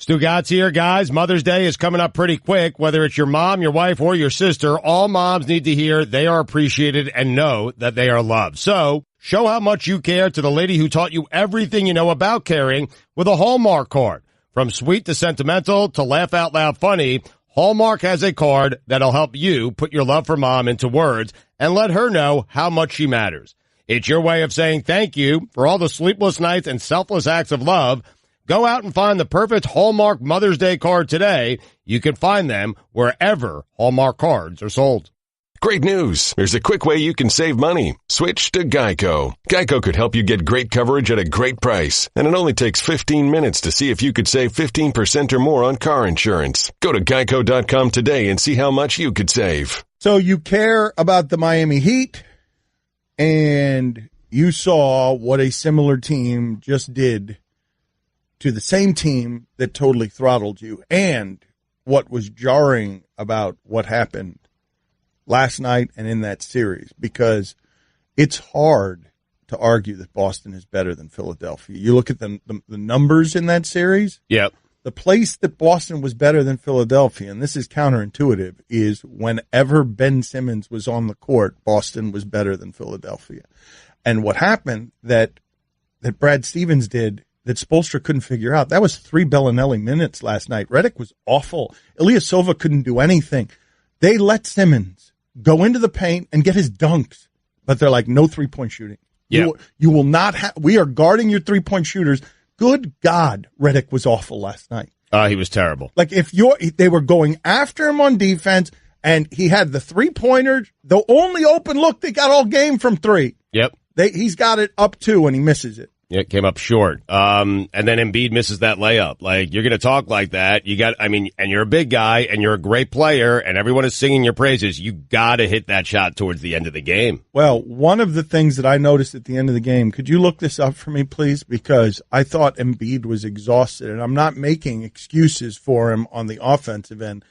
Stugotz here, guys. Mother's Day is coming up pretty quick. Whether it's your mom, your wife, or your sister, all moms need to hear they are appreciated and know that they are loved. So, show how much you care to the lady who taught you everything you know about caring with a Hallmark card. From sweet to sentimental to laugh out loud funny, Hallmark has a card that'll help you put your love for mom into words and let her know how much she matters. It's your way of saying thank you for all the sleepless nights and selfless acts of love. Go out and find the perfect Hallmark Mother's Day card today. You can find them wherever Hallmark cards are sold. Great news. There's a quick way you can save money. Switch to Geico. Geico could help you get great coverage at a great price. And it only takes 15 minutes to see if you could save 15% or more on car insurance. Go to geico.com today and see how much you could save. So you care about the Miami Heat, and you saw what a similar team just did to the same team that totally throttled you. And what was jarring about what happened last night and in that series, because it's hard to argue that Boston is better than Philadelphia. You look at the numbers in that series. Yep. The place that Boston was better than Philadelphia, and this is counterintuitive, is whenever Ben Simmons was on the court, Boston was better than Philadelphia. And what happened that Brad Stevens did that Spoelstra couldn't figure out, that was 3 Bellinelli minutes last night. Redick was awful. Ilyasova couldn't do anything. They let Simmons go into the paint and get his dunks, but they're like, no three-point shooting. Yeah. You will not have, we are guarding your three-point shooters. Good God, Redick was awful last night. He was terrible. Like they were going after him on defense, and he had the three-pointer, the only open look they got all game from three. Yep. He's got it up 2 and he misses it. Yeah, it came up short. And then Embiid misses that layup. Like, you're going to talk like that. And you're a big guy and you're a great player and everyone is singing your praises. You got to hit that shot towards the end of the game. Well, one of the things that I noticed at the end of the game, could you look this up for me, please? Because I thought Embiid was exhausted, and I'm not making excuses for him on the offensive end.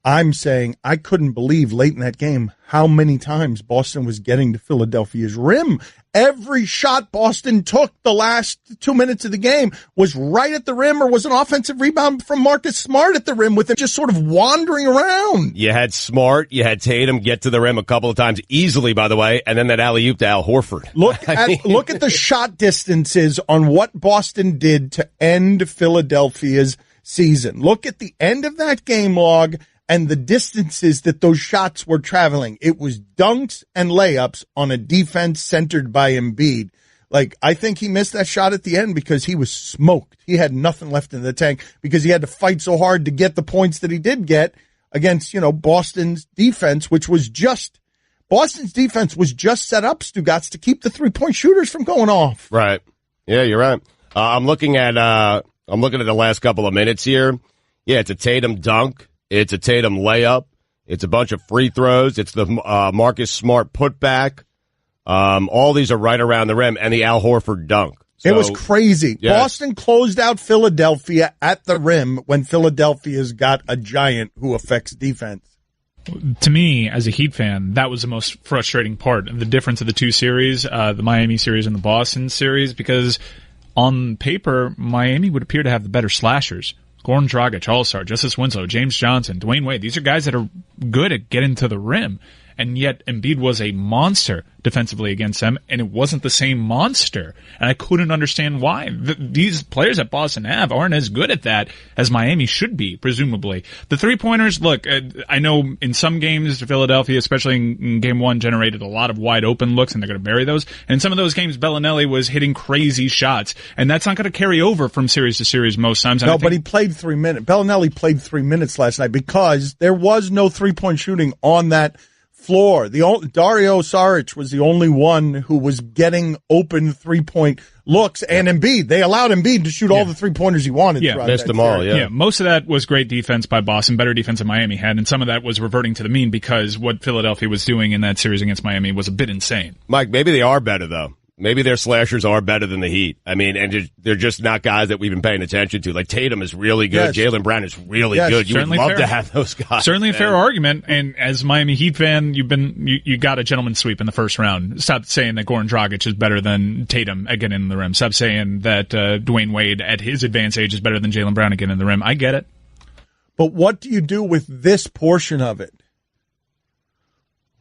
I'm saying I couldn't believe late in that game how many times Boston was getting to Philadelphia's rim. Every shot Boston took the last 2 minutes of the game was right at the rim or was an offensive rebound from Marcus Smart at the rim with him just sort of wandering around. You had Smart, you had Tatum get to the rim a couple of times easily, by the way, and then that alley-oop to Al Horford. Look at the shot distances on what Boston did to end Philadelphia's season. Look at the end of that game log and the distances that those shots were traveling. It was dunks and layups on a defense centered by Embiid. Like, I think he missed that shot at the end because he was smoked. He had nothing left in the tank because he had to fight so hard to get the points that he did get against, Boston's defense, Boston's defense was just set up, Stugotz, to keep the three-point shooters from going off. Right. Yeah, you're right. I'm looking at the last couple of minutes here. Yeah, it's a Tatum dunk. It's a Tatum layup. It's a bunch of free throws. It's the Marcus Smart putback. All these are right around the rim, and the Al Horford dunk. So, it was crazy. Yeah. Boston closed out Philadelphia at the rim when Philadelphia's got a giant who affects defense. To me, as a Heat fan, that was the most frustrating part of the difference of the two series, the Miami series and the Boston series, because on paper, Miami would appear to have the better slashers. Goran Dragic, All-Star, Justice Winslow, James Johnson, Dwayne Wade. These are guys that are good at getting to the rim. And yet Embiid was a monster defensively against them, and it wasn't the same monster. And I couldn't understand why. These players that Boston have aren't as good at that as Miami should be, presumably. The three-pointers, look, I know in some games, Philadelphia, especially in Game 1, generated a lot of wide-open looks, and they're going to bury those. And in some of those games, Bellinelli was hitting crazy shots, and that's not going to carry over from series to series most times. No, but he played 3 minutes. Bellinelli played 3 minutes last night because there was no three-point shooting on that floor. Dario Saric was the only one who was getting open three-point looks, and Embiid. They allowed Embiid to shoot all the three-pointers he wanted. Yeah, missed them all. Yeah, most of that was great defense by Boston, better defense than Miami had, and some of that was reverting to the mean because what Philadelphia was doing in that series against Miami was a bit insane. Mike, maybe they are better though. Maybe their slashers are better than the Heat. I mean, and they're just not guys that we've been paying attention to. Like Tatum is really good. Yes. Jaylen Brown is really good. You would love to have those guys. Certainly a fair argument. And as a Miami Heat fan, you got a gentleman's sweep in the first round. Stop saying that Goran Dragic is better than Tatum at getting in the rim. Stop saying that Dwayne Wade at his advanced age is better than Jaylen Brown at getting in the rim. I get it. But what do you do with this portion of it?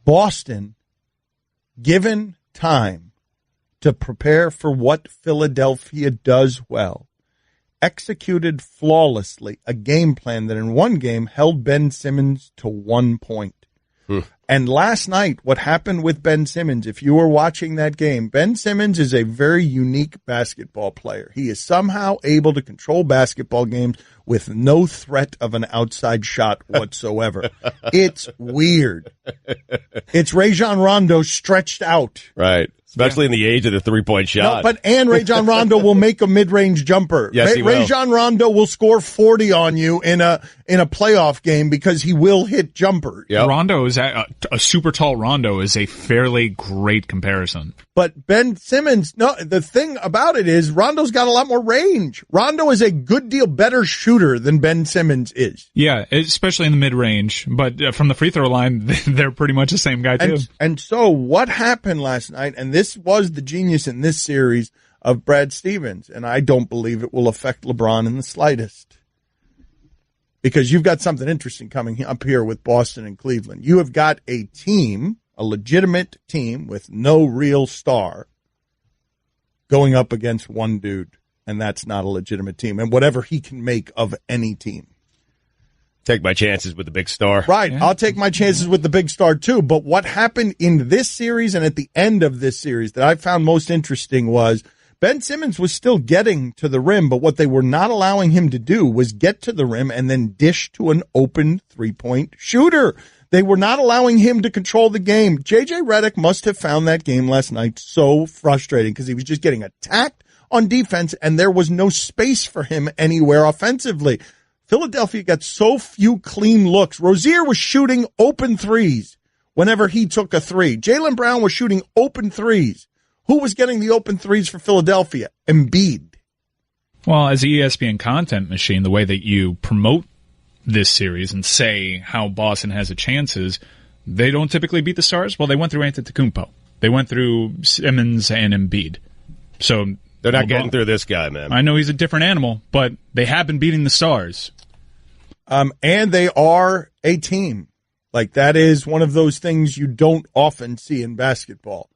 Boston, given time to prepare for what Philadelphia does well, executed flawlessly a game plan that in one game held Ben Simmons to 1 point. And last night, what happened with Ben Simmons, if you were watching that game, Ben Simmons is a very unique basketball player. He is somehow able to control basketball games with no threat of an outside shot whatsoever. It's weird. It's Rajon Rondo stretched out. Right. Especially in the age of the three-point shot. No, and Rajon Rondo will make a mid-range jumper. Yes, he will. Rajon Rondo will score 40 on you in a playoff game because he will hit jumpers. Yep. Rondo is a super tall Rondo is a fairly great comparison. But Ben Simmons, no, the thing about it is Rondo's got a lot more range. Rondo is a good deal better shooter than Ben Simmons is. Yeah, especially in the mid-range. But from the free throw line, they're pretty much the same guy, too. And so what happened last night, and this was the genius in this series of Brad Stevens, and I don't believe it will affect LeBron in the slightest. Because you've got something interesting coming up here with Boston and Cleveland. You have got a team, a legitimate team with no real star going up against one dude, and that's not a legitimate team. And whatever he can make of any team. Take my chances with the big star. Right. Yeah. I'll take my chances with the big star too. But what happened in this series and at the end of this series that I found most interesting was Ben Simmons was still getting to the rim, but what they were not allowing him to do was get to the rim and then dish to an open three-point shooter. They were not allowing him to control the game. J.J. Redick must have found that game last night so frustrating because he was just getting attacked on defense and there was no space for him anywhere offensively. Philadelphia got so few clean looks. Rozier was shooting open threes whenever he took a three. Jaylen Brown was shooting open threes. Who was getting the open threes for Philadelphia? Embiid. Well, as the ESPN content machine, the way that you promote this series and say how Boston has a chance is they don't typically beat the Stars. Well, they went through Antetokounmpo. They went through Simmons and Embiid. So they're not getting through this guy, man. I know he's a different animal, but they have been beating the Stars. And they are a team. Like, that is one of those things you don't often see in basketball.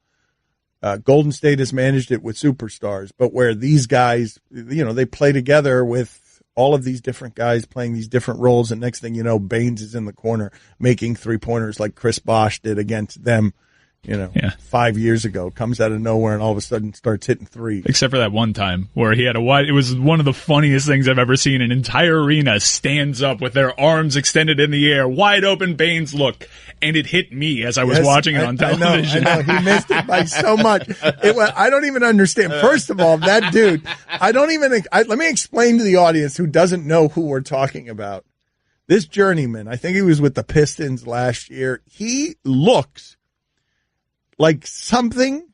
Golden State has managed it with superstars, but where these guys, you know, they play together with all of these different guys playing these different roles, and next thing you know, Baines is in the corner making three-pointers like Chris Bosh did against them. 5 years ago, comes out of nowhere and all of a sudden starts hitting threes. Except for that one time where he had it was one of the funniest things I've ever seen. An entire arena stands up with their arms extended in the air, wide open Baines look, and it hit me as I was watching it on television. I know. He missed it by so much. I don't even understand. First of all, that dude, let me explain to the audience who doesn't know who we're talking about. This journeyman, I think he was with the Pistons last year. He looks like something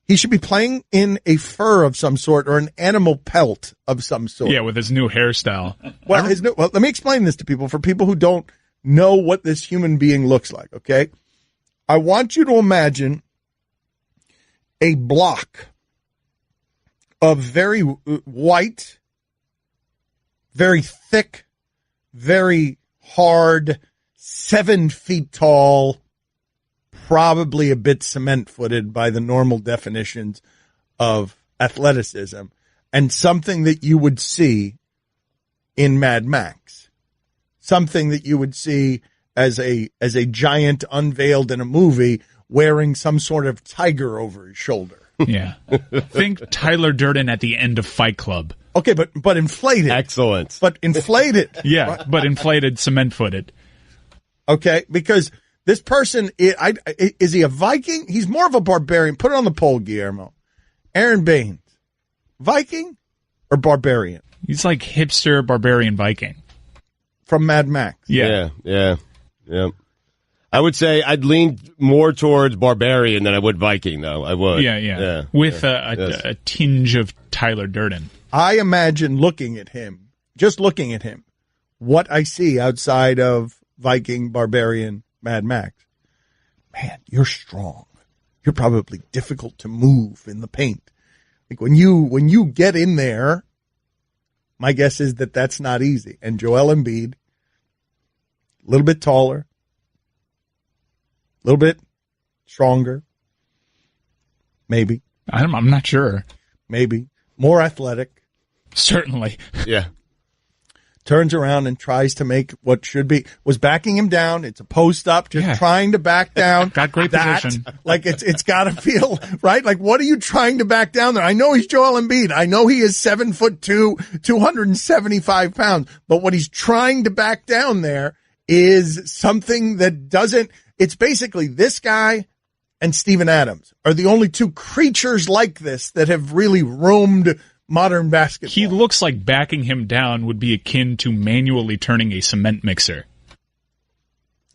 he should be playing in a fur of some sort or an animal pelt of some sort. Yeah, with his new hairstyle. Well, let me explain this to people, for people who don't know what this human being looks like, okay? I want you to imagine a block of very white, very thick, very hard, 7 feet tall, probably a bit cement-footed by the normal definitions of athleticism, and something that you would see in Mad Max, something that you would see as a giant unveiled in a movie wearing some sort of tiger over his shoulder. Yeah. Think Tyler Durden at the end of Fight Club. Okay, but inflated. Excellent. But inflated. Yeah, but inflated, cement-footed. Okay, because this person, is he a Viking? He's more of a barbarian. Put it on the poll, Guillermo. Aaron Baines, Viking or barbarian? He's like hipster barbarian Viking. From Mad Max. Yeah. I would say I'd lean more towards Barbarian than I would Viking, though. I would. Yeah. With a tinge of Tyler Durden. I imagine just looking at him, what I see outside of Viking, Barbarian, Mad Max. Man, you're strong. You're probably difficult to move in the paint. Like when you get in there, my guess is that that's not easy. And Joel Embiid, a little bit taller, a little bit stronger, maybe. I'm not sure. Maybe. More athletic. Certainly. Yeah. Turns around and tries to make what should be, was backing him down. It's a post up, just trying to back down. Got great position. Like it's got to feel, right? Like, what are you trying to back down there? I know he's Joel Embiid. I know he is 7'2", 275 pounds, but what he's trying to back down there is something that doesn't, it's basically this guy and Steven Adams are the only two creatures like this that have really roamed modern basketball. He looks like backing him down would be akin to manually turning a cement mixer.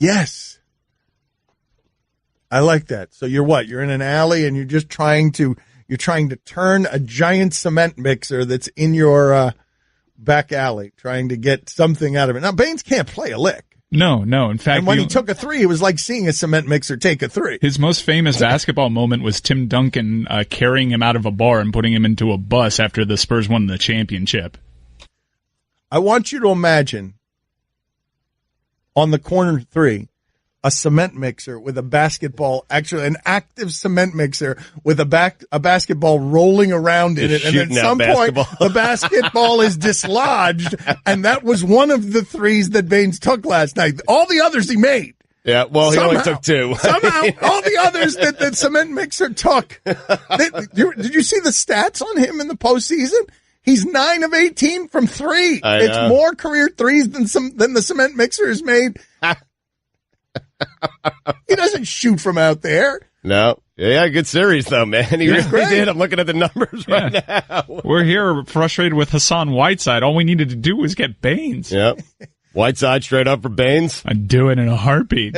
Yes. I like that. So you're what? You're in an alley and you're trying to turn a giant cement mixer that's in your back alley, trying to get something out of it. Now, Baines can't play a lick. No. In fact, and when he took a three, it was like seeing a cement mixer take a three. His most famous basketball moment was Tim Duncan carrying him out of a bar and putting him into a bus after the Spurs won the championship. I want you to imagine on the corner three, a cement mixer with a basketball, actually an active cement mixer with a basketball rolling around in it. And at some point, the basketball is dislodged. And that was one of the threes that Baines took last night. All the others he made. Yeah, well, he only took two. Somehow, all the others that cement mixer took. Did you see the stats on him in the postseason? He's 9 of 18 from three. It's more career threes than the cement mixer has made. He doesn't shoot from out there. No. Yeah, good series, though, man. He really did. I'm looking at the numbers right now. We're here frustrated with Hassan Whiteside. All we needed to do was get Baines. Yep. Whiteside straight up for Baines. I'd do it in a heartbeat.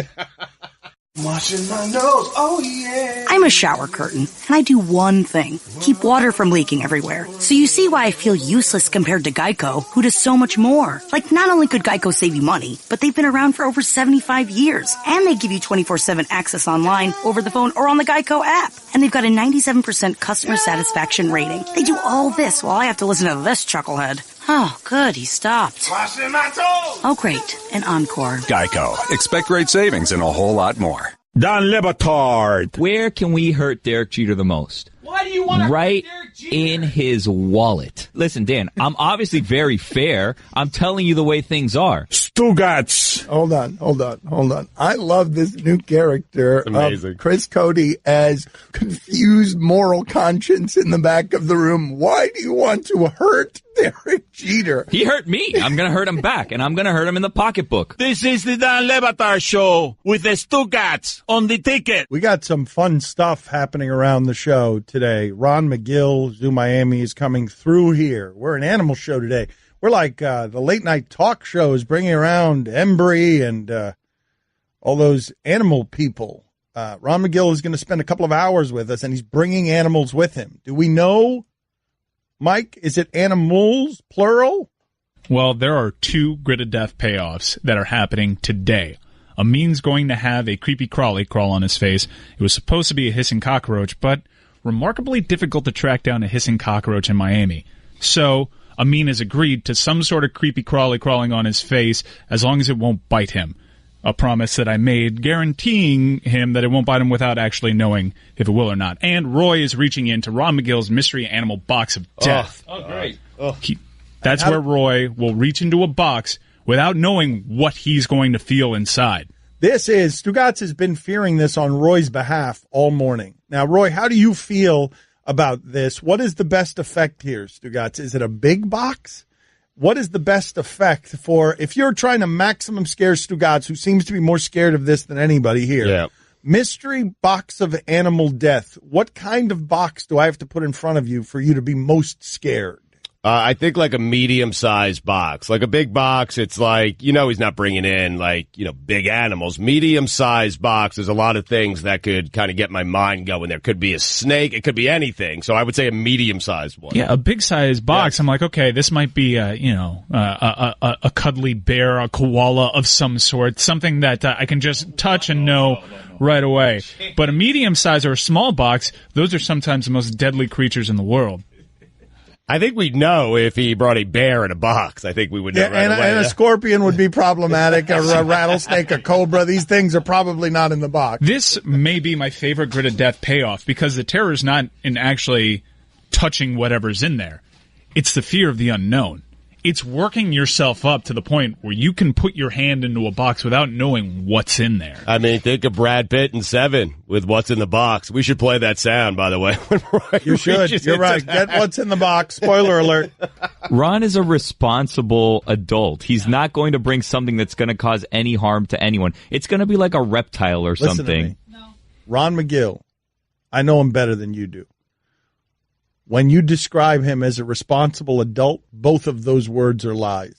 Washing my nose, oh yeah. I'm a shower curtain, and I do one thing. Keep water from leaking everywhere. So you see why I feel useless compared to Geico, who does so much more. Like, not only could Geico save you money, but they've been around for over 75 years. And they give you 24/7 access online, over the phone, or on the Geico app. And they've got a 97% customer satisfaction rating. They do all this while I have to listen to this chucklehead. Oh, good, he stopped. Washing my toes. Oh, great, an encore. Geico. Expect great savings and a whole lot more. Don Batard. Where can we hurt Derek Jeter the most? Why do you want to right hurt Derek Jeter? In his wallet. Listen, Dan, I'm obviously very fair. I'm telling you the way things are. Stugotz. Hold on. I love this new character of Chris Cody as confused moral conscience in the back of the room. Why do you want to hurt Derek Jeter? He hurt me. I'm going to hurt him back, and I'm going to hurt him in the pocketbook. This is the Dan Le Batard Show with the Stugotz on the ticket. We got some fun stuff happening around the show today. Ron McGill, Zoo Miami, is coming through here. We're an animal show today. We're like the late-night talk shows bringing around Embry and all those animal people. Ron McGill is going to spend a couple of hours with us, and he's bringing animals with him. Do we know, Mike, is it animals, plural? Well, there are 2 Grid of Death payoffs that are happening today. Amin's going to have a creepy crawly crawl on his face. It was supposed to be a hissing cockroach, but remarkably difficult to track down a hissing cockroach in Miami. So Amin has agreed to some sort of creepy crawly crawling on his face as long as it won't bite him. A promise that I made guaranteeing him that it won't bite him without actually knowing if it will or not. And Roy is reaching into Ron McGill's mystery animal box of death. Oh, great. That's where Roy will reach into a box without knowing what he's going to feel inside. This is, Stugotz has been fearing this on Roy's behalf all morning. Now, Roy, how do you feel about this? What is the best effect here, Stugotz? Is it a big box? What is the best effect for, if you're trying to maximum scare Stugotz, who seems to be more scared of this than anybody here? Yeah. Mystery box of animal death. What kind of box do I have to put in front of you for you to be most scared? I think like a medium-sized box. Like a big box, it's like, he's not bringing in like, big animals. Medium-sized box, there's a lot of things that could kind of get my mind going. There could be a snake. It could be anything. So I would say a medium-sized one. Yeah, a big-sized box. Yes. I'm like, okay, this might be, a cuddly bear, a koala of some sort, something that I can just touch and know right away. But a medium-sized or a small box, those are sometimes the most deadly creatures in the world. I think we'd know if he brought a bear in a box. I think we would know right away. And a scorpion would be problematic, or a rattlesnake, a cobra. These things are probably not in the box. This may be my favorite Grid of Death payoff, because the terror is not in actually touching whatever's in there. It's the fear of the unknown. It's working yourself up to the point where you can put your hand into a box without knowing what's in there. I mean, think of Brad Pitt in Seven with What's in the Box. We should play that sound, by the way. You should. You're right. Get What's in the Box. Spoiler alert. Ron is a responsible adult. He's not going to bring something that's going to cause any harm to anyone. It's going to be like a reptile or something. Listen to me. No. Ron McGill, I know him better than you do. When you describe him as a responsible adult, both of those words are lies.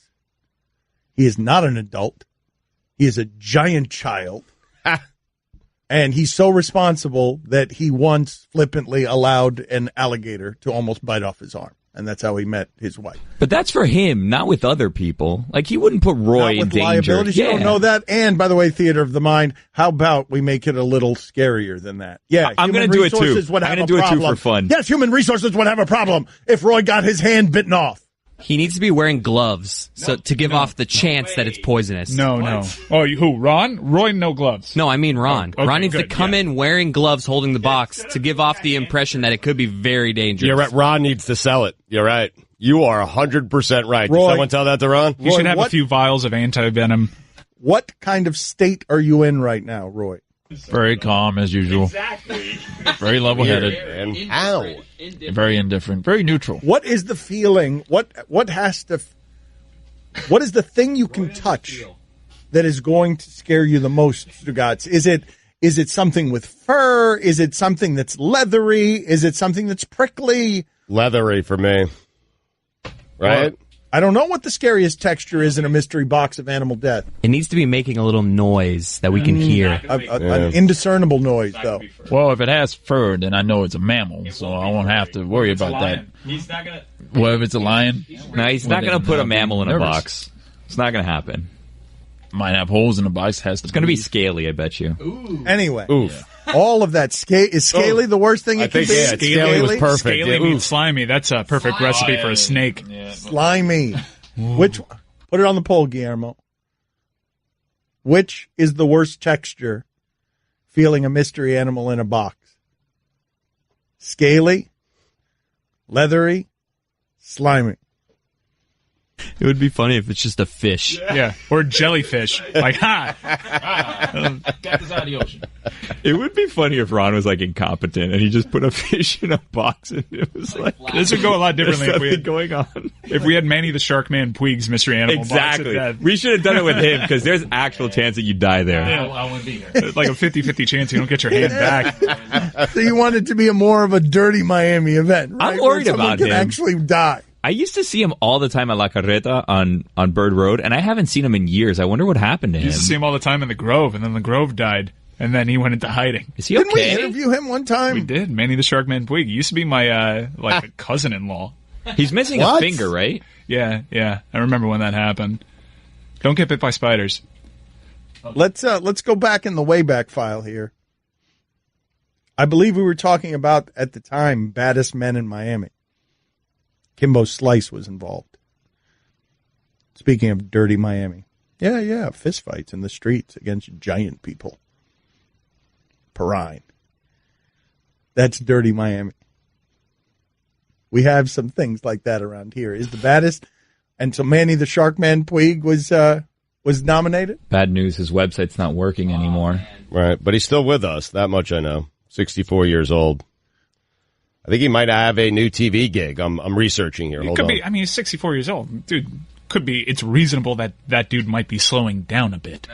He is not an adult. He is a giant child. And he's so responsible that he once flippantly allowed an alligator to almost bite off his arm. And that's how he met his wife. But that's for him, not with other people. Like, he wouldn't put Roy in danger. Liabilities. You don't know that. And, by the way, theater of the mind, how about we make it a little scarier than that? Yeah, I'm going to do it, too. I'm going to do it, too, for fun. Yes, human resources would have a problem if Roy got his hand bitten off. He needs to be wearing gloves to give off the chance that it's poisonous. No. Oh, who, Ron? Roy, no gloves. No, I mean Ron. Oh, okay, Ron needs to come in wearing gloves, holding the box, to give off the impression that it could be very dangerous. You're right. Ron needs to sell it. You're right. You are 100% right. Roy, did someone tell that to Ron? You should have a few vials of anti-venom. What kind of state are you in right now, Roy? Very calm, as usual. Exactly. Very level-headed. And how? Very indifferent. Very neutral. What is the feeling? What is the thing you can touch that is going to scare you the most, Stugotz? Is it something with fur? Is it something that's leathery? Is it something that's prickly? Leathery for me. Right? Well, I don't know what the scariest texture is in a mystery box of animal death. It needs to be making a little noise that we can hear. An indiscernible noise, though. Well, if it has fur, then I know it's a mammal, so I won't have to worry about that. He's not going to... Well, if it's a lion? No, he's not going to put a mammal in a box. It's not going to happen. Might have holes in the box. It's going to be scaly, I bet you. Ooh. Anyway. Oof. Yeah. All of that. Is scaly the worst thing it can be? Yeah, scaly was perfect. Scaly means slimy. That's a perfect recipe for a snake. Yeah. Slimy. Which? Put it on the poll, Guillermo. Which is the worst texture feeling a mystery animal in a box? Scaly, leathery, slimy. It would be funny if it's just a fish. Yeah, or jellyfish. Like, got this out of the ocean. It would be funny if Ron was, like, incompetent and he just put a fish in a box and it was like... This would go a lot differently if we had going on. If we had Manny the Sharkman Puig's mystery animal exactly. box. We should have done it with him because there's actual chance that you die there. Yeah, I wouldn't be here. Like a 50-50 chance you don't get your hand back. So you want it to be more of a dirty Miami event, right? I'm worried about him. Can actually die. I used to see him all the time at La Carreta on Bird Road, and I haven't seen him in years. I wonder what happened to him. I used to see him all the time in the Grove, and then the Grove died, and then he went into hiding. Is he Didn't okay? we interview him one time? We did. Manny the Sharkman Puig. He used to be my cousin-in-law. He's missing a finger, right? Yeah. I remember when that happened. Don't get bit by spiders. Let's go back in the Wayback File here. I believe we were talking about, at the time, baddest men in Miami. Kimbo Slice was involved. Speaking of dirty Miami. Yeah, fistfights in the streets against giant people. Perrine. That's dirty Miami. We have some things like that around here. Is the baddest, and so Manny the Sharkman Puig was nominated? Bad news, his website's not working anymore. Right, but he's still with us. That much I know. 64 years old. I think he might have a new TV gig. I'm researching here. Hold on. I mean, he's 64 years old. Dude, could be. It's reasonable that dude might be slowing down a bit.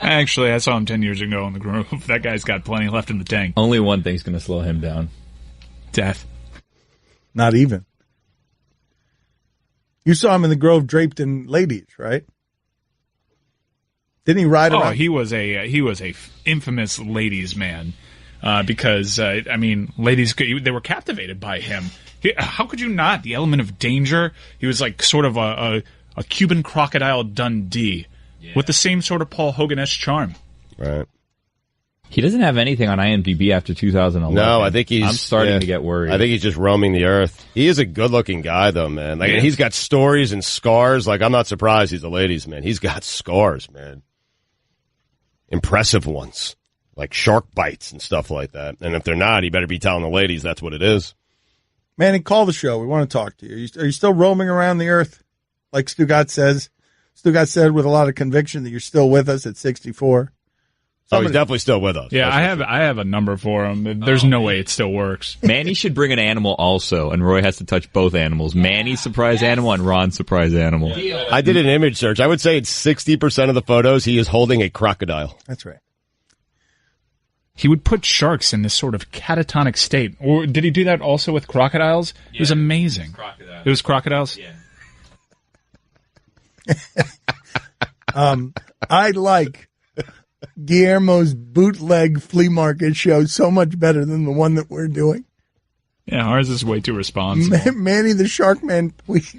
Actually, I saw him 10 years ago in the Grove. That guy's got plenty left in the tank. Only one thing's going to slow him down. Death. Not even. You saw him in the Grove draped in ladies, right? Didn't he ride around? Oh, he was a infamous ladies man, because ladies they were captivated by him. How could you not? The element of danger. He was like sort of a Cuban Crocodile Dundee with the same sort of Paul Hogan-esque charm. Right. He doesn't have anything on IMDb after 2011. No, I think I'm starting to get worried. I think he's just roaming the earth. He is a good-looking guy, though, man. Like, he's got stories and scars. Like, I'm not surprised he's a ladies' man. He's got scars, man. Impressive ones. Like shark bites and stuff like that. And if they're not, he better be telling the ladies that's what it is. Manny, call the show. We want to talk to you. Are you still roaming around the earth, like Stugotz says? Stugotz said with a lot of conviction that you're still with us at 64. Oh, he's definitely still with us. Yeah, I have a number for him. There's no way it still works. Manny should bring an animal also, and Roy has to touch both animals. Manny's surprise animal and Ron's surprise animal. I did an image search. I would say it's 60% of the photos he is holding a crocodile. That's right. He would put sharks in this sort of catatonic state. Or did he do that also with crocodiles? Yeah, it was amazing. It was crocodiles? Yeah. I like Guillermo's bootleg flea market show so much better than the one that we're doing. Yeah, ours is way too responsible. Manny the Shark Man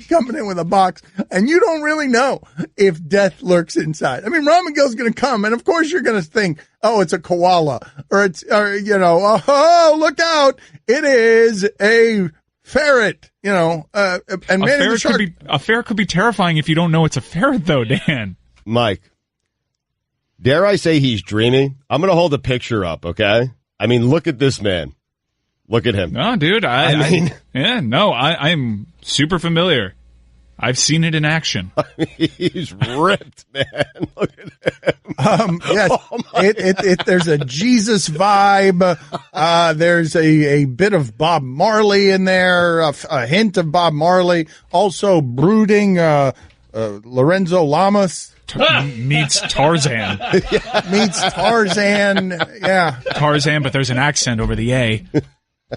coming in with a box, and you don't really know if death lurks inside. I mean, Ron McGill's going to come, and of course you're going to think, oh, it's a koala, or oh, look out, it is a ferret, and Manny the Shark. A ferret could be terrifying if you don't know it's a ferret, though, Dan. Mike, dare I say he's dreaming? I'm going to hold a picture up, okay? I mean, look at this man. Look at him. No, dude. I'm super familiar. I've seen it in action. I mean, he's ripped, man. Look at him. Yes, there's a Jesus vibe. There's a bit of Bob Marley in there, a hint of Bob Marley. Also brooding Lorenzo Lamas. Meets Tarzan. Meets Tarzan, yeah. Tarzan, but there's an accent over the A.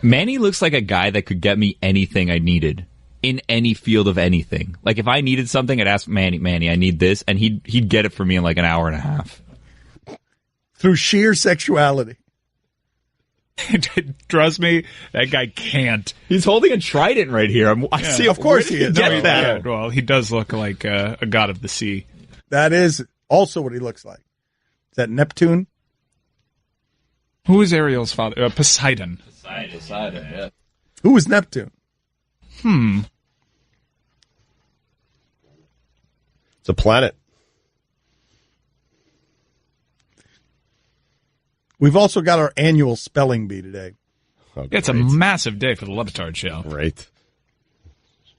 Manny looks like a guy that could get me anything I needed in any field of anything. Like, if I needed something, I'd ask Manny, I need this, and he'd get it for me in like an hour and a half. Through sheer sexuality. Trust me, that guy can't. He's holding a trident right here. I see. Of course he is. Get that. Yeah, well, he does look like a god of the sea. That is also what he looks like. Is that Neptune? Who is Ariel's father? Poseidon. Poseidon, yeah. Who was Neptune? It's a planet. We've also got our annual spelling bee today. Oh, it's a massive day for the Batard show. Great.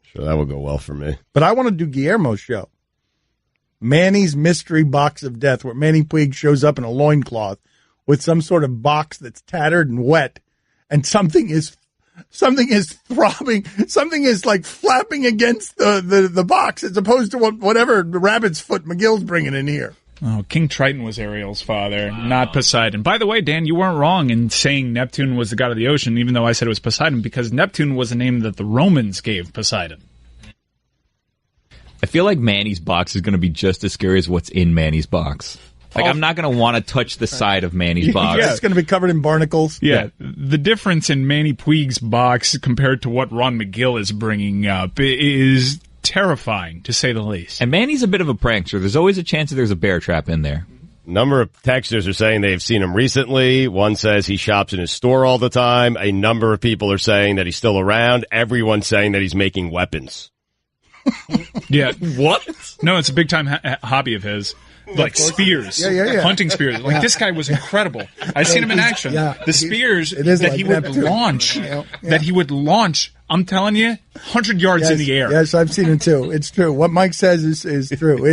Sure, that will go well for me. But I want to do Guillermo's show. Manny's Mystery Box of Death, where Manny Puig shows up in a loincloth with some sort of box that's tattered and wet, and something is throbbing, something is like flapping against the box as opposed to whatever the rabbit's foot McGill's bringing in here. Oh, King Triton was Ariel's father, not Poseidon. By the way, Dan, you weren't wrong in saying Neptune was the god of the ocean, even though I said it was Poseidon, because Neptune was a name that the Romans gave Poseidon. I feel like Manny's box is going to be just as scary as what's in Manny's box. Like, I'm not going to want to touch the side of Manny's box. Yeah, it's going to be covered in barnacles. Yeah, the difference in Manny Puig's box compared to what Ron McGill is bringing up is terrifying, to say the least. And Manny's a bit of a prankster. There's always a chance that there's a bear trap in there. Number of texters are saying they've seen him recently. One says he shops in his store all the time. A number of people are saying that he's still around. Everyone's saying that he's making weapons. Yeah. What? No, it's a big-time hobby of his. Like spears. Yeah. Hunting spears. Like, this guy was incredible. I've seen him in action. Yeah. The spears that he would launch, I'm telling you, 100 yards in the air. Yes, I've seen it too. It's true. What Mike says is true.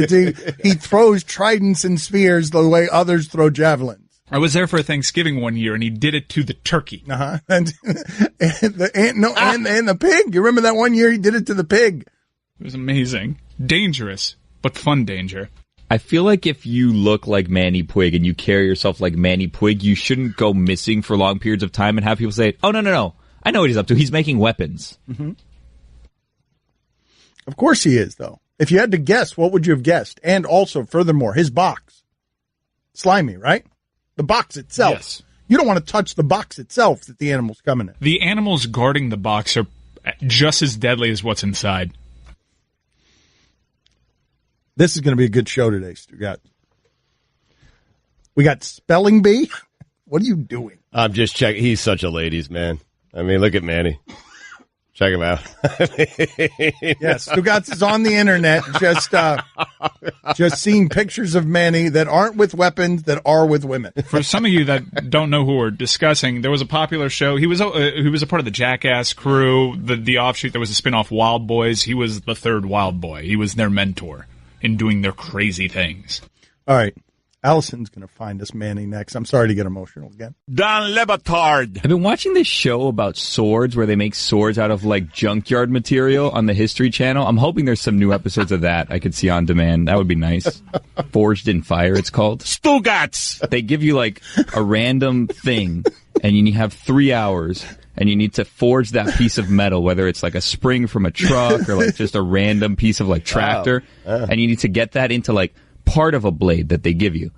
He throws tridents and spears the way others throw javelins. I was there for Thanksgiving one year, and he did it to the turkey. Uh-huh. And the pig. You remember that one year he did it to the pig? It was amazing. Dangerous, but fun danger. I feel like if you look like Manny Puig and you carry yourself like Manny Puig, you shouldn't go missing for long periods of time and have people say, oh, no. I know what he's up to. He's making weapons. Mm-hmm. Of course he is, though. If you had to guess, what would you have guessed? And also, furthermore, his box. Slimy, right? The box itself. Yes. You don't want to touch the box itself that the animal's coming in. The animals guarding the box are just as deadly as what's inside. This is going to be a good show today, Stugotz. We got Spelling Bee. What are you doing? I'm just checking. He's such a ladies' man. I mean, look at Manny. Check him out. Yes, Stugotz is on the internet just seeing pictures of Manny that aren't with weapons, that are with women. For some of you that don't know who we're discussing, there was a popular show. He was a part of the Jackass crew, the offshoot. There was a spin-off, Wild Boys. He was the third Wild Boy. He was their mentor in doing their crazy things. All right. Allison's going to find us Manny next. I'm sorry to get emotional again. Don Batard. I've been watching this show about swords where they make swords out of like junkyard material on the History Channel. I'm hoping there's some new episodes of that I could see on demand. That would be nice. Forged in Fire, it's called. Stugotz. They give you like a random thing and you have 3 hours and you need to forge that piece of metal, whether it's like a spring from a truck or like just a random piece of like tractor. And you need to get that into like part of a blade that they give you.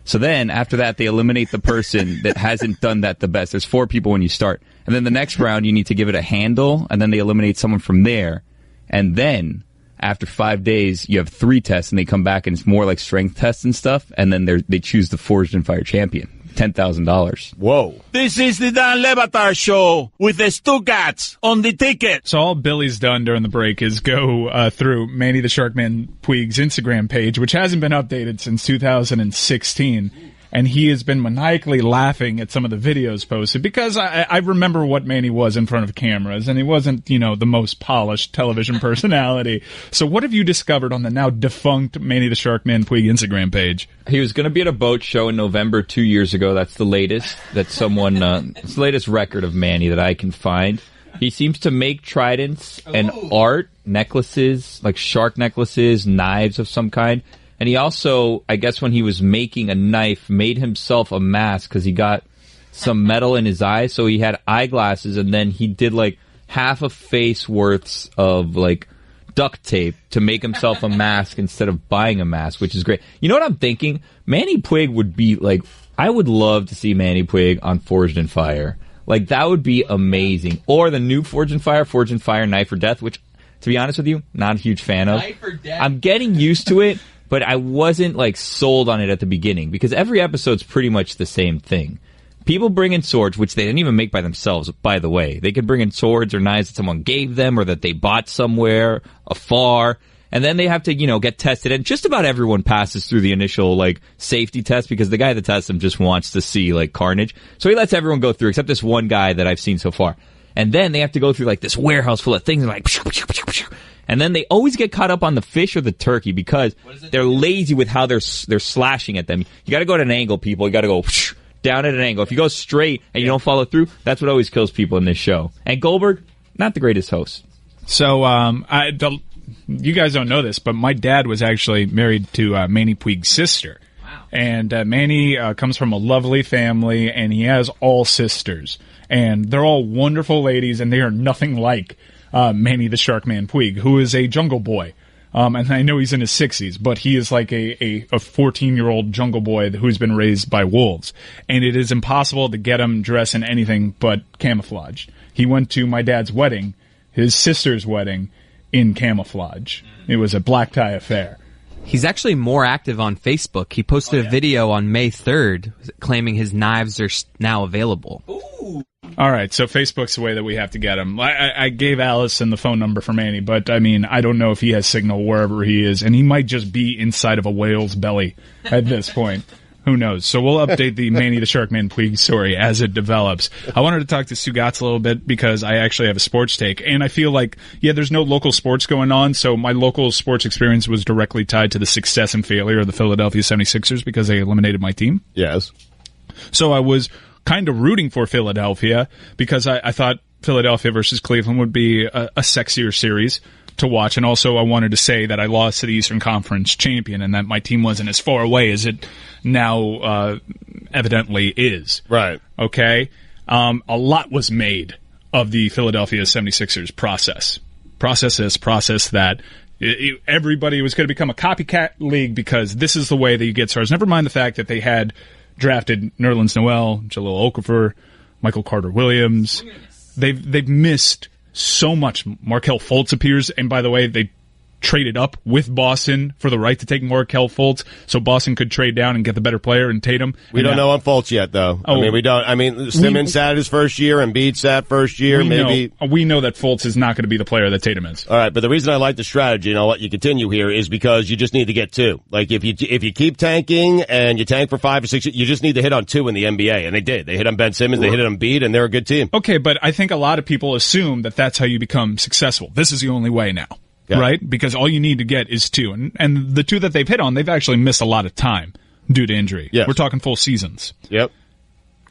So then, after that, they eliminate the person that hasn't done that the best. There's 4 people when you start. And then the next round, you need to give it a handle, and then they eliminate someone from there. And then, after 5 days, you have 3 tests, and they come back, and it's more like strength tests and stuff. And then they choose the Forged in Fire champion. $10,000. Whoa. This is the Dan Batard Show with the Stugotz on the ticket. So all Billy's done during the break is go through Manny the Sharkman Puig's Instagram page, which hasn't been updated since 2016. And he has been maniacally laughing at some of the videos posted because I remember what Manny was in front of cameras, and he wasn't, the most polished television personality. So what have you discovered on the now defunct Manny the Sharkman Puig Instagram page? He was going to be at a boat show in November 2 years ago. That's the latest that someone, it's the latest record of Manny that I can find. He seems to make tridents and art, necklaces, like shark necklaces, knives of some kind. And he also, I guess when he was making a knife, made himself a mask because he got some metal in his eyes. So he had eyeglasses, and then he did like half a face worths of like duct tape to make himself a mask instead of buying a mask, which is great. You know what I'm thinking? Manny Puig would be like, I would love to see Manny Puig on Forged in Fire. Like, that would be amazing. Or the new Forged in Fire, Knife or Death, which, to be honest with you, not a huge fan of. Knife or Death. I'm getting used to it. But I wasn't, like, sold on it at the beginning, because every episode's pretty much the same thing. People bring in swords, which they didn't even make by themselves, by the way. They could bring in swords or knives that someone gave them or that they bought somewhere afar, and then they have to, get tested. And just about everyone passes through the initial, like, safety test, because the guy that tests them just wants to see, like, carnage. So he lets everyone go through, except this one guy that I've seen so far. And then they have to go through, like, this warehouse full of things, and like, and then they always get caught up on the fish or the turkey because they're lazy with how they're slashing at them. You got to go at an angle, people. You got to go down at an angle. If you go straight and you don't follow through, that's what always kills people in this show. And Goldberg, not the greatest host. So, you guys don't know this, but my dad was actually married to Manny Puig's sister. Wow. And Manny comes from a lovely family, and he has all sisters. And they're all wonderful ladies, and they are nothing like Manny the Sharkman Puig, who is a jungle boy. And I know he's in his 60s, but he is like a 14-year-old jungle boy who's been raised by wolves. And it is impossible to get him dressed in anything but camouflage. He went to my dad's wedding, his sister's wedding, in camouflage. It was a black tie affair. He's actually more active on Facebook. He posted a video on May 3rd claiming his knives are now available. Ooh. All right, so Facebook's the way that we have to get him. I gave Allison the phone number for Manny, but, I mean, I don't know if he has signal wherever he is, and he might just be inside of a whale's belly at this point. Who knows? So we'll update the Manny the Sharkman Puig story as it develops. I wanted to talk to Stugotz a little bit because I actually have a sports take, and I feel like, there's no local sports going on, so my local sports experience was directly tied to the success and failure of the Philadelphia 76ers because they eliminated my team. Yes. So I was kind of rooting for Philadelphia because I thought Philadelphia versus Cleveland would be a sexier series to watch, and also I wanted to say that I lost to the Eastern Conference champion and that my team wasn't as far away as it now evidently is. Right. Okay? A lot was made of the Philadelphia 76ers process. process this, process that. Everybody was going to become a copycat league because this is the way that you get stars. Never mind the fact that they had drafted Nerlens Noel, Jahlil Okafor, Michael Carter-Williams. They've missed so much. Markelle Fultz appears, and by the way, they traded up with Boston for the right to take Markelle Fultz, so Boston could trade down and get the better player in Tatum. We don't know on Fultz yet, though. We don't. Simmons sat his first year, Embiid sat first year. We know that Fultz is not going to be the player that Tatum is. All right, but the reason I like the strategy, and I'll let you continue here, is because you just need to get 2. Like if you keep tanking and you tank for 5 or 6, you just need to hit on 2 in the NBA, and they did. They hit on Ben Simmons, they hit on Embiid, and they're a good team. Okay, but I think a lot of people assume that that's how you become successful. This is the only way now. Yeah. Right? Because all you need to get is 2. And the 2 that they've hit on, they've actually missed a lot of time due to injury. Yes. We're talking full seasons. Yep.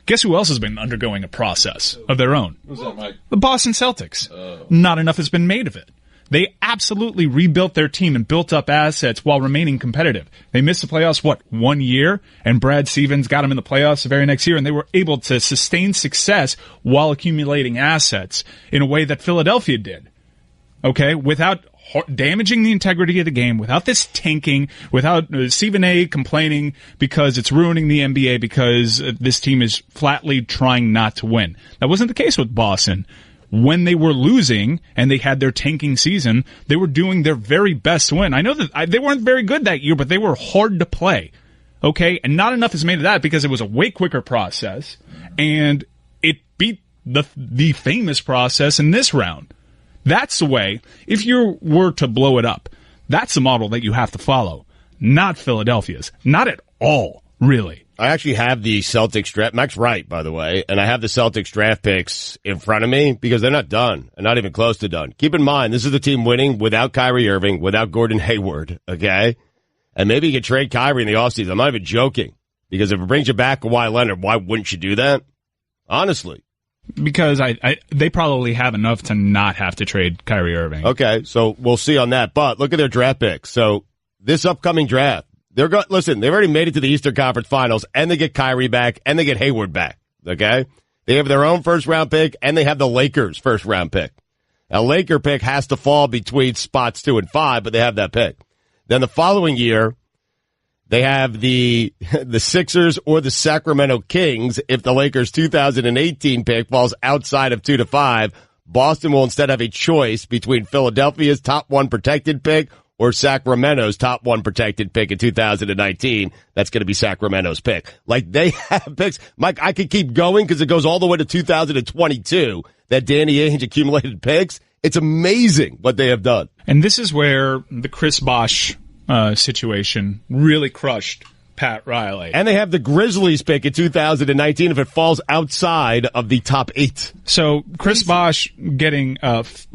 Guess who else has been undergoing a process of their own? Who's that, Mike? The Boston Celtics. Not enough has been made of it. They absolutely rebuilt their team and built up assets while remaining competitive. They missed the playoffs, 1 year? And Brad Stevens got them in the playoffs the very next year, and they were able to sustain success while accumulating assets in a way that Philadelphia did. Okay? Without damaging the integrity of the game, without this tanking, without Stephen A. complaining because it's ruining the NBA because this team is flatly trying not to win. That wasn't the case with Boston. When they were losing and they had their tanking season, they were doing their very best to win. I know that they weren't very good that year, but they were hard to play. Okay? And not enough is made of that because it was a way quicker process, and it beat the famous process in this round. That's the way. If you were to blow it up, that's the model that you have to follow. Not Philadelphia's. Not at all, really. I actually have the Celtics draft. Mac's right, by the way. And I have the Celtics draft picks in front of me because they're not done and not even close to done. Keep in mind, this is the team winning without Kyrie Irving, without Gordon Hayward, okay? And maybe you can trade Kyrie in the offseason. I'm not even joking. Because if it brings you back Kawhi Leonard, why wouldn't you do that? Honestly. Because they probably have enough to not have to trade Kyrie Irving. Okay, so we'll see on that. But look at their draft picks. So this upcoming draft, listen, they've already made it to the Eastern Conference Finals, and they get Kyrie back, and they get Hayward back. Okay? They have their own first-round pick, and they have the Lakers' first-round pick. Now, Laker pick has to fall between spots 2 and 5, but they have that pick. Then the following year, they have the Sixers or the Sacramento Kings. If the Lakers' 2018 pick falls outside of 2 to 5, Boston will instead have a choice between Philadelphia's top 1 protected pick or Sacramento's top 1 protected pick in 2019. That's going to be Sacramento's pick. Like, they have picks. Mike, I could keep going because it goes all the way to 2022 that Danny Ainge accumulated picks. It's amazing what they have done. And this is where the Chris Bosh situation really crushed Pat Riley. And they have the Grizzlies pick in 2019 if it falls outside of the top 8. So Chris Bosh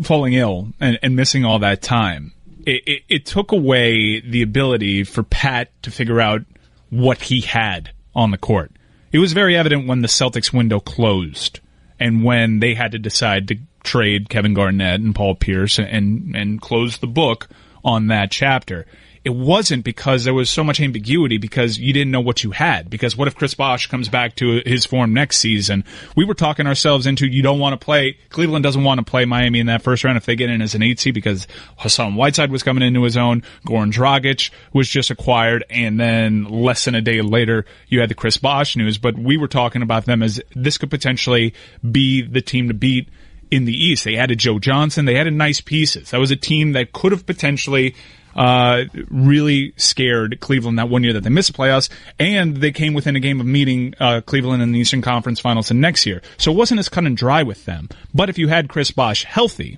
falling ill and missing all that time, it took away the ability for Pat to figure out what he had on the court. It was very evident when the Celtics window closed and when they had to decide to trade Kevin Garnett and Paul Pierce and close the book on that chapter. It wasn't because there was so much ambiguity because you didn't know what you had. Because what if Chris Bosh comes back to his form next season? We were talking ourselves into Cleveland doesn't want to play Miami in that first round if they get in as an 8 seed because Hassan Whiteside was coming into his own. Goran Dragic was just acquired. And then less than a day later, you had the Chris Bosh news. But we were talking about them as this could potentially be the team to beat in the East. They added Joe Johnson. They added nice pieces. That was a team that could have potentially really scared Cleveland that 1 year that they missed the playoffs, and they came within a game of meeting Cleveland in the Eastern Conference Finals the next year. So it wasn't as cut and dry with them. But if you had Chris Bosh healthy,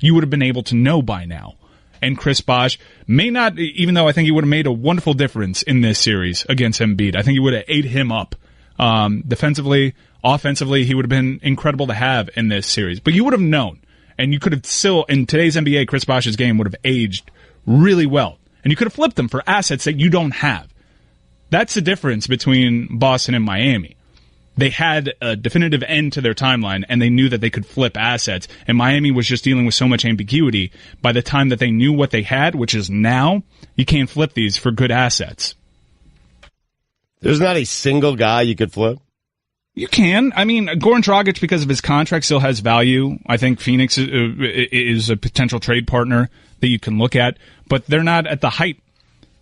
you would have been able to know by now. And Chris Bosh may not, even though I think he would have made a wonderful difference in this series against Embiid. I think he would have ate him up. Defensively, offensively, he would have been incredible to have in this series. But you would have known. And you could have still, in today's NBA, Chris Bosh's game would have aged really well. And you could have flipped them for assets that you don't have. That's the difference between Boston and Miami. They had a definitive end to their timeline, and they knew that they could flip assets. And Miami was just dealing with so much ambiguity. By the time that they knew what they had, which is now, you can't flip these for good assets. There's not a single guy you could flip? You can. I mean, Goran Dragic, because of his contract, still has value. I think Phoenix is a potential trade partner that you can look at, but they're not at the height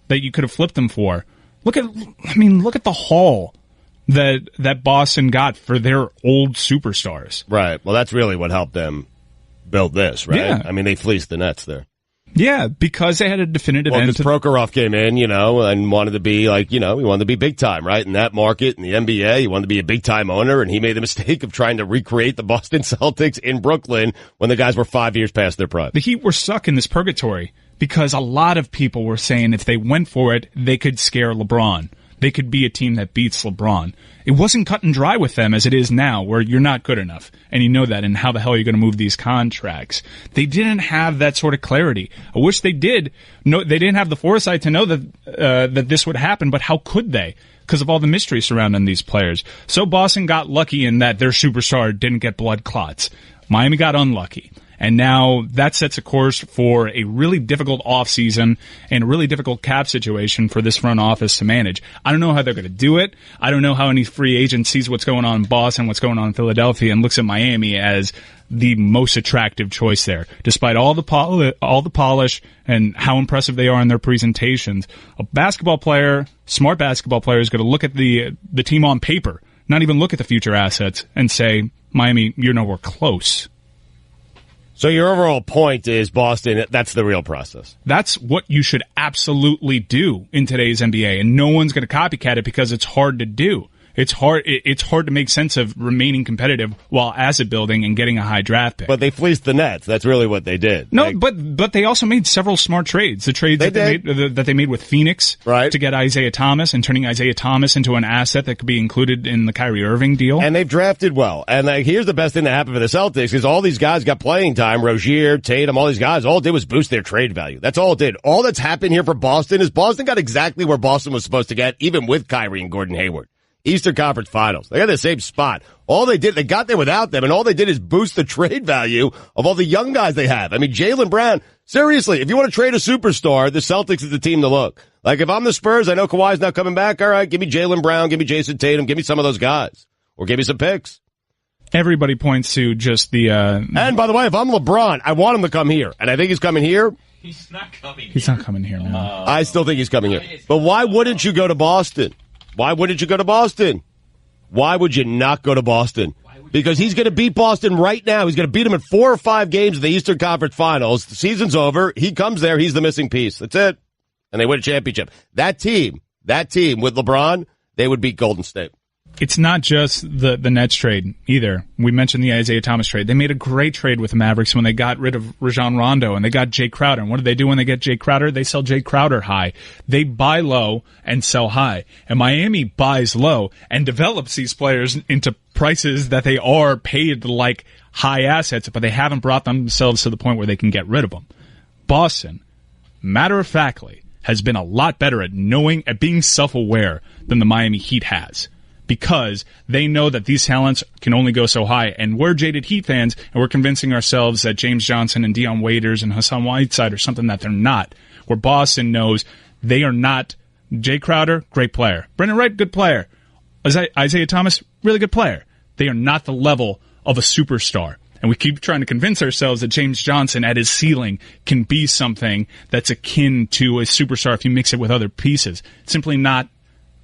that you could have flipped them for. Look at the haul that Boston got for their old superstars. Right. Well, that's really what helped them build this, right? Yeah. I mean, they fleeced the Nets there. Yeah, because they had a definitive end. Because Prokhorov came in, and wanted to be he wanted to be big time, right? In that market, in the NBA, he wanted to be a big time owner, and he made the mistake of trying to recreate the Boston Celtics in Brooklyn when the guys were 5 years past their prime. The Heat were stuck in this purgatory because a lot of people were saying if they went for it, they could scare LeBron. They could be a team that beats LeBron. It wasn't cut and dry with them as it is now, where you're not good enough. And you know that, and how the hell are you going to move these contracts? They didn't have that sort of clarity. I wish they did. No, they didn't have the foresight to know that this would happen, but how could they? Because of all the mystery surrounding these players. So Boston got lucky in that their superstar didn't get blood clots. Miami got unlucky. And now that sets a course for a really difficult offseason and a really difficult cap situation for this front office to manage. I don't know how they're going to do it. I don't know how any free agent sees what's going on in Boston, what's going on in Philadelphia, and looks at Miami as the most attractive choice there. Despite all the polish and how impressive they are in their presentations, a basketball player, smart basketball player, is going to look at the team on paper, not even look at the future assets, and say, Miami, you're nowhere close. So your overall point is Boston, that's the real process. That's what you should absolutely do in today's NBA, and no one's going to copycat it because it's hard to do. It's hard to make sense of remaining competitive while asset building and getting a high draft pick. But they fleeced the Nets. That's really what they did. No, but they also made several smart trades. The trades that they made with Phoenix to get Isaiah Thomas and turning Isaiah Thomas into an asset that could be included in the Kyrie Irving deal. And they've drafted well. And here's the best thing that happened for the Celtics is all these guys got playing time. Rozier, Tatum, all these guys, all it did was boost their trade value. That's all it did. All that's happened here for Boston is Boston got exactly where Boston was supposed to get, even with Kyrie and Gordon Hayward. Eastern Conference Finals. They got the same spot. All they did, they got there without them, and all they did is boost the trade value of all the young guys they have. I mean, Jaylen Brown, seriously, if you want to trade a superstar, the Celtics is the team to look. Like, if I'm the Spurs, I know Kawhi's not coming back. All right, give me Jaylen Brown, give me Jason Tatum, give me some of those guys. Or give me some picks. Everybody points to just the... And, by the way, if I'm LeBron, I want him to come here. And I think he's coming here. He's not coming here, man. I still think he's coming here. But why wouldn't you go to Boston? Why wouldn't you go to Boston? Why would you not go to Boston? Because he's going to beat Boston right now. He's going to beat them in 4 or 5 games of the Eastern Conference Finals. The season's over. He comes there. He's the missing piece. That's it. And they win a championship. That team with LeBron, they would beat Golden State. It's not just the Nets trade either. We mentioned the Isaiah Thomas trade. They made a great trade with the Mavericks when they got rid of Rajon Rondo and they got Jay Crowder. And what do they do when they get Jay Crowder? They sell Jay Crowder high. They buy low and sell high. And Miami buys low and develops these players into prices that they are paid like high assets, but they haven't brought themselves to the point where they can get rid of them. Boston, matter-of-factly, has been a lot better at being self-aware than the Miami Heat has. Because they know that these talents can only go so high. And we're jaded Heat fans, and we're convincing ourselves that James Johnson and Dion Waiters and Hassan Whiteside are something that they're not. Where Boston knows they are not. Jay Crowder, great player. Brendan Wright, good player. Isaiah Thomas, really good player. They are not the level of a superstar. And we keep trying to convince ourselves that James Johnson at his ceiling can be something that's akin to a superstar if you mix it with other pieces. It's simply not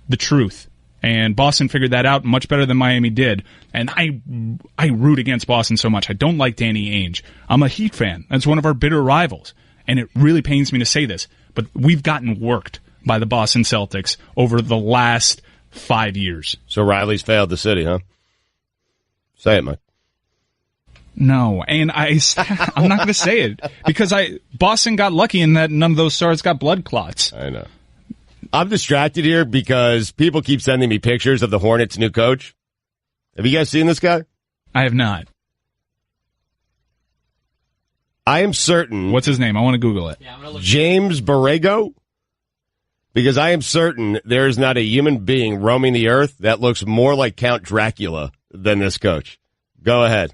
the truth. And Boston figured that out much better than Miami did. And I root against Boston so much. I don't like Danny Ainge. I'm a Heat fan. That's one of our bitter rivals. And it really pains me to say this, but we've gotten worked by the Boston Celtics over the last 5 years. So Riley's failed the city, huh? Say it, Mike. No, and I'm not going to say it because Boston got lucky in that none of those stars got blood clots. I know. I'm distracted here because people keep sending me pictures of the Hornets' new coach. Have you guys seen this guy? I have not. I am certain. What's his name? I want to Google it. Yeah, I'm gonna look James Borrego? Because I am certain there is not a human being roaming the earth that looks more like Count Dracula than this coach. Go ahead.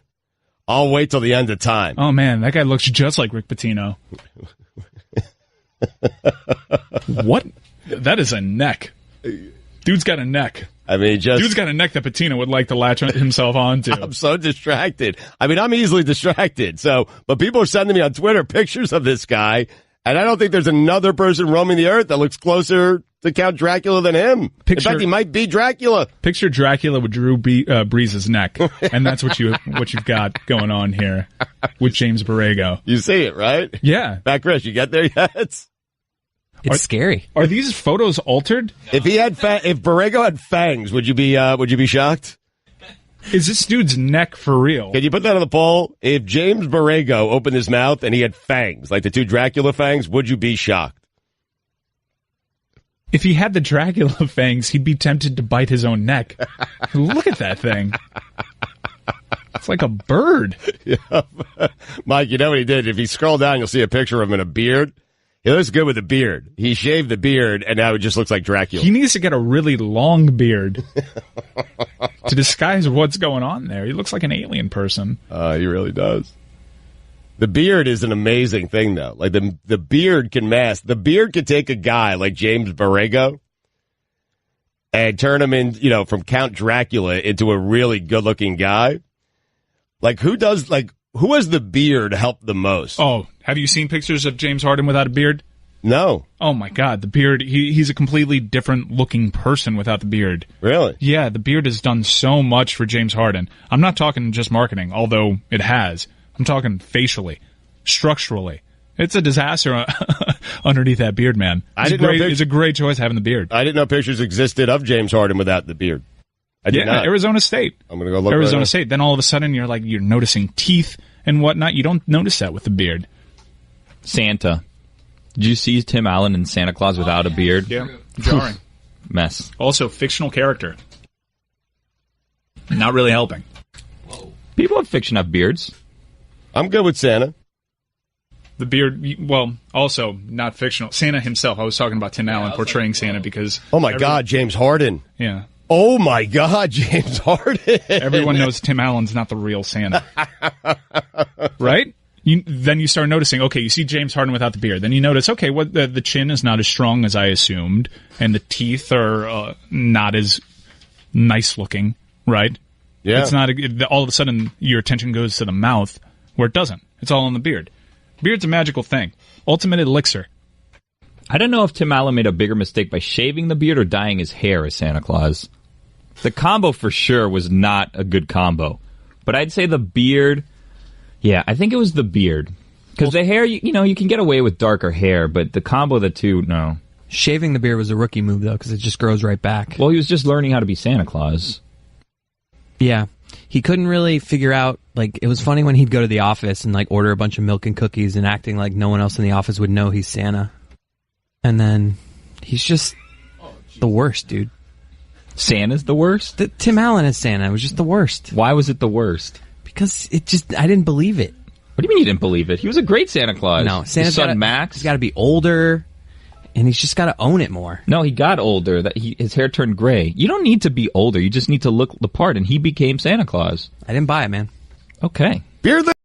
I'll wait till the end of time. Oh, man, that guy looks just like Rick Pitino. What? That is a neck. Dude's got a neck. I mean, Dude's got a neck that Patina would like to latch himself onto. I'm so distracted. I mean, I'm easily distracted. But people are sending me on Twitter pictures of this guy, and I don't think there's another person roaming the earth that looks closer to Count Dracula than him. In fact, he might be Dracula. Picture Dracula with Drew Brees' neck, and that's what you've got going on here with James Borrego. You see it, right? Yeah. Matt Chris, you get there yet? It's scary. Are these photos altered? If Borrego had fangs, would you be shocked? Is this dude's neck for real? Can you put that on the poll? If James Borrego opened his mouth and he had fangs, like the two Dracula fangs, would you be shocked? If he had the Dracula fangs, he'd be tempted to bite his own neck. Look at that thing. It's like a bird. Yeah. Mike, you know what he did? If you scroll down, you'll see a picture of him in a beard. He looks good with a beard. He shaved the beard, and now it just looks like Dracula. He needs to get a really long beard to disguise what's going on there. He looks like an alien person. He really does. The beard is an amazing thing, though. Like, the beard can mask. The beard could take a guy like James Borrego and turn him in, from Count Dracula into a really good-looking guy. Like, who has the beard help the most? Oh, have you seen pictures of James Harden without a beard? No. Oh, my God. The beard, he's a completely different-looking person without the beard. Really? Yeah, the beard has done so much for James Harden. I'm not talking just marketing, although it has. I'm talking facially, structurally. It's a disaster underneath that beard, man. It's a great choice having the beard. I didn't know pictures existed of James Harden without the beard. I did not. Arizona State. I'm going to go look Arizona State. Then all of a sudden you're noticing teeth and whatnot. You don't notice that with the beard. Santa. Did you see Tim Allen in Santa Claus without a beard? Yeah. Jarring. Mess. Also, fictional character. Not really helping. People have fiction have beards. I'm good with Santa. The beard, well, also not fictional. Santa himself. I was talking about Tim Allen portraying Santa because... Oh, my God, James Harden. Yeah. Oh, my God, James Harden. Everyone knows Tim Allen's not the real Santa. Right? Then you start noticing, okay, you see James Harden without the beard. Then you notice, okay, the chin is not as strong as I assumed, and the teeth are not as nice looking, right? Yeah. It's not all of a sudden your attention goes to the mouth where it doesn't. It's all in the beard. Beard's a magical thing. Ultimate elixir. I don't know if Tim Allen made a bigger mistake by shaving the beard or dyeing his hair as Santa Claus. The combo for sure was not a good combo. But I'd say the beard, yeah, I think it was the beard. Because the hair, you can get away with darker hair, but the combo of the two, no. Shaving the beard was a rookie move, though, because it just grows right back. Well, he was just learning how to be Santa Claus. Yeah. He couldn't really figure out, it was funny when he'd go to the office and, order a bunch of milk and cookies and acting like no one else in the office would know he's Santa. And then he's just the worst, dude. Santa's the worst? Tim Allen as Santa was just the worst. Why was it the worst? Because I didn't believe it. What do you mean you didn't believe it? He was a great Santa Claus. No, Santa's his son Max. He's got to be older, and he's just got to own it more. No, he got older. His hair turned gray. You don't need to be older. You just need to look the part, and he became Santa Claus. I didn't buy it, man. Okay. Beard